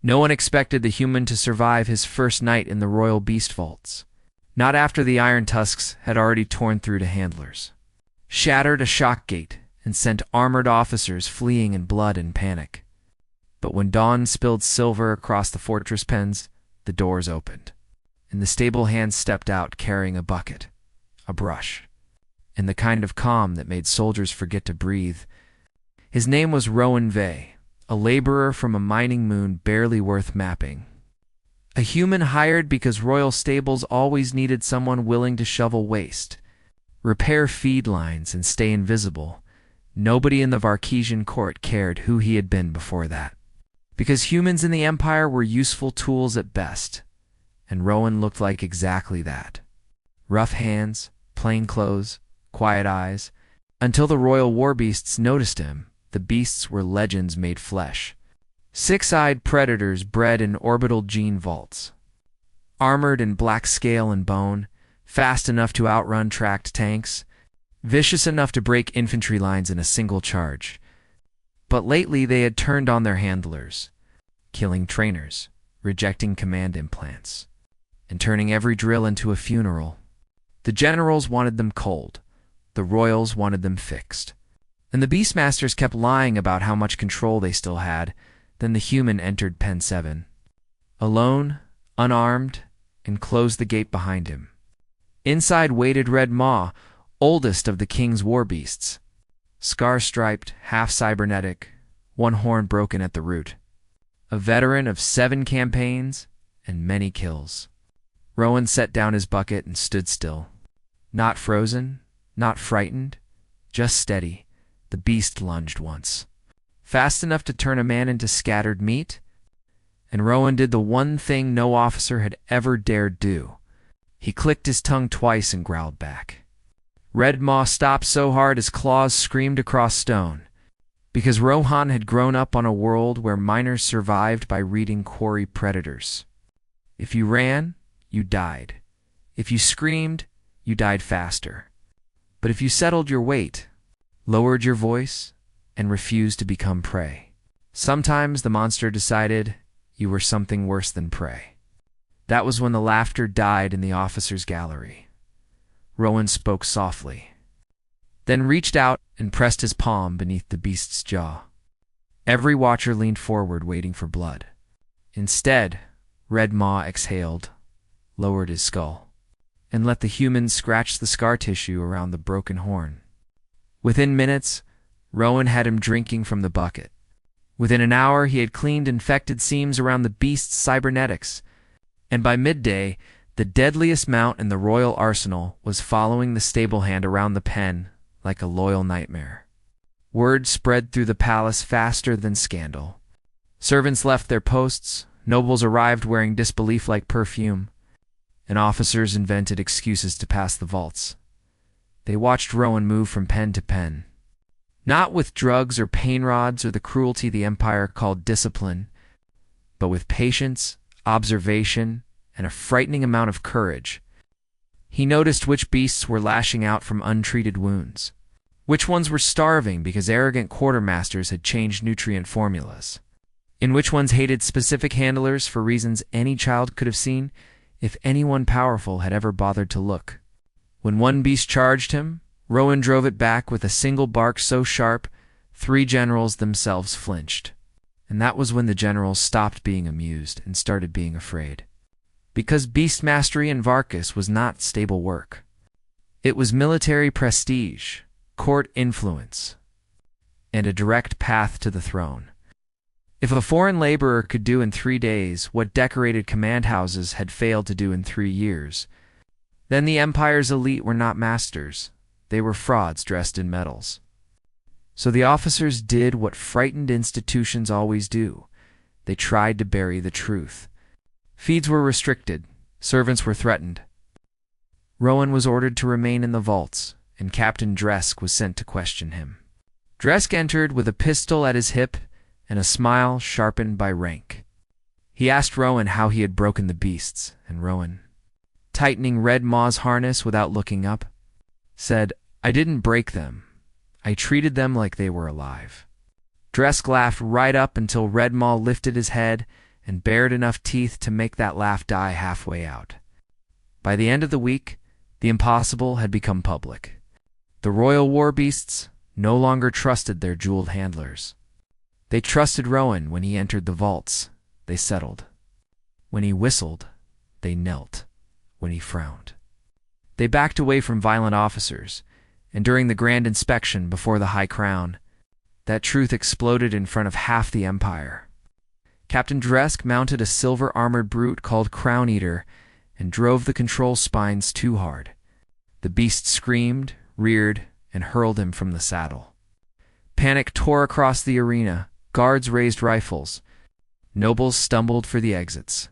No one expected the human to survive his first night in the royal beast vaults. Not after the iron tusks had already torn through to handlers, shattered a shock gate, and sent armored officers fleeing in blood and panic. But when dawn spilled silver across the fortress pens, the doors opened, and the Stablehand stepped out carrying a bucket, a brush, and the kind of calm that made soldiers forget to breathe. His name was Rowan Vey, a laborer from a mining moon barely worth mapping. A human hired because royal stables always needed someone willing to shovel waste, repair feed lines, and stay invisible. Nobody in the Varkesian court cared who he had been before that, because humans in the Empire were useful tools at best, and Rowan looked like exactly that. Rough hands, plain clothes, quiet eyes, until the royal war beasts noticed him. The beasts were legends made flesh. Six-eyed predators bred in orbital gene vaults, armored in black scale and bone, fast enough to outrun tracked tanks, vicious enough to break infantry lines in a single charge. But lately they had turned on their handlers, killing trainers, rejecting command implants, and turning every drill into a funeral. The generals wanted them cold, the royals wanted them fixed. And the Beastmasters kept lying about how much control they still had. Then the human entered Pen 7, alone, unarmed, and closed the gate behind him. Inside waited Red Maw, oldest of the king's war beasts, scar-striped, half-cybernetic, one horn broken at the root. A veteran of 7 campaigns and many kills. Rowan set down his bucket and stood still. Not frozen, not frightened, just steady. The beast lunged once, fast enough to turn a man into scattered meat, and Rowan did the one thing no officer had ever dared do. He clicked his tongue twice and growled back. Red Maw stopped so hard his claws screamed across stone, because Rohan had grown up on a world where miners survived by reading quarry predators. If you ran, you died. If you screamed, you died faster. But if you settled your weight, lowered your voice, and refused to become prey, sometimes the monster decided you were something worse than prey. That was when the laughter died in the officers' gallery. Rowan spoke softly, then reached out and pressed his palm beneath the beast's jaw. Every watcher leaned forward, waiting for blood. Instead, Red Maw exhaled, lowered his skull, and let the human scratch the scar tissue around the broken horn. Within minutes, Rowan had him drinking from the bucket. Within an hour, he had cleaned infected seams around the beast's cybernetics, and by midday, the deadliest mount in the royal arsenal was following the Stablehand around the pen like a loyal nightmare. Word spread through the palace faster than scandal. Servants left their posts, nobles arrived wearing disbelief like perfume, and officers invented excuses to pass the vaults. They watched Rowan move from pen to pen, not with drugs or pain rods or the cruelty the Empire called discipline, but with patience, observation, and a frightening amount of courage. He noticed which beasts were lashing out from untreated wounds, which ones were starving because arrogant quartermasters had changed nutrient formulas, and which ones hated specific handlers for reasons any child could have seen if anyone powerful had ever bothered to look. When one beast charged him, Rowan drove it back with a single bark so sharp 3 generals themselves flinched. And that was when the generals stopped being amused and started being afraid. Because beast mastery in Varkas was not stable work. It was military prestige, court influence, and a direct path to the throne. If a foreign laborer could do in 3 days what decorated command houses had failed to do in 3 years, then the Empire's elite were not masters. They were frauds dressed in medals. So the officers did what frightened institutions always do. They tried to bury the truth. Feeds were restricted. Servants were threatened. Rowan was ordered to remain in the vaults, and Captain Dresk was sent to question him. Dresk entered with a pistol at his hip and a smile sharpened by rank. He asked Rowan how he had broken the beasts, and Rowan, tightening Red Maw's harness without looking up, said, "I didn't break them. I treated them like they were alive." Dresk laughed right up until Red Maw lifted his head and bared enough teeth to make that laugh die halfway out. By the end of the week, the impossible had become public. The royal war beasts no longer trusted their jeweled handlers. They trusted Rowan. When he entered the vaults, they settled. When he whistled, they knelt. When he frowned, they backed away from violent officers, and during the grand inspection before the High Crown, that truth exploded in front of half the Empire. Captain Dresk mounted a silver-armored brute called Crown Eater and drove the control spines too hard. The beast screamed, reared, and hurled him from the saddle. Panic tore across the arena. Guards raised rifles. Nobles stumbled for the exits.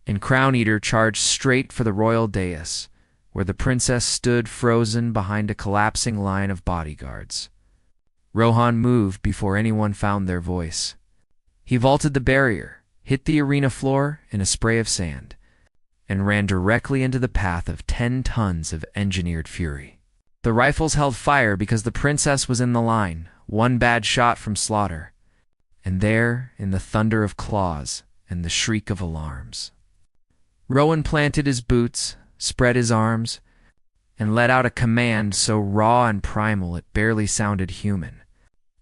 And Crown Eater charged straight for the royal dais, where the princess stood frozen behind a collapsing line of bodyguards. Rohan moved before anyone found their voice. He vaulted the barrier, hit the arena floor in a spray of sand, and ran directly into the path of 10 tons of engineered fury. The rifles held fire because the princess was in the line, one bad shot from slaughter. And there, in the thunder of claws and the shriek of alarms, Rowan planted his boots, spread his arms, and let out a command so raw and primal it barely sounded human.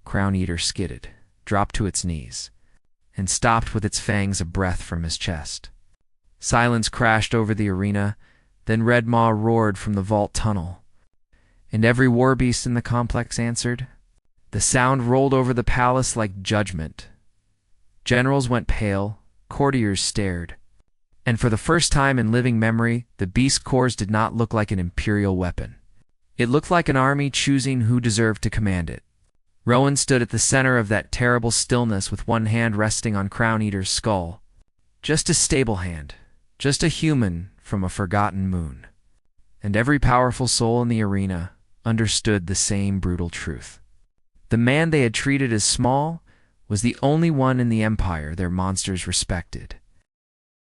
Crown Eater skidded, dropped to its knees, and stopped with its fangs a breath from his chest. Silence crashed over the arena, then Red Maw roared from the vault tunnel, and every war beast in the complex answered. The sound rolled over the palace like judgment. Generals went pale, courtiers stared, and for the first time in living memory, the beast corps did not look like an imperial weapon. It looked like an army choosing who deserved to command it. Rowan stood at the center of that terrible stillness with one hand resting on Crown Eater's skull. Just a Stablehand, just a human from a forgotten moon. And every powerful soul in the arena understood the same brutal truth. The man they had treated as small was the only one in the Empire their monsters respected.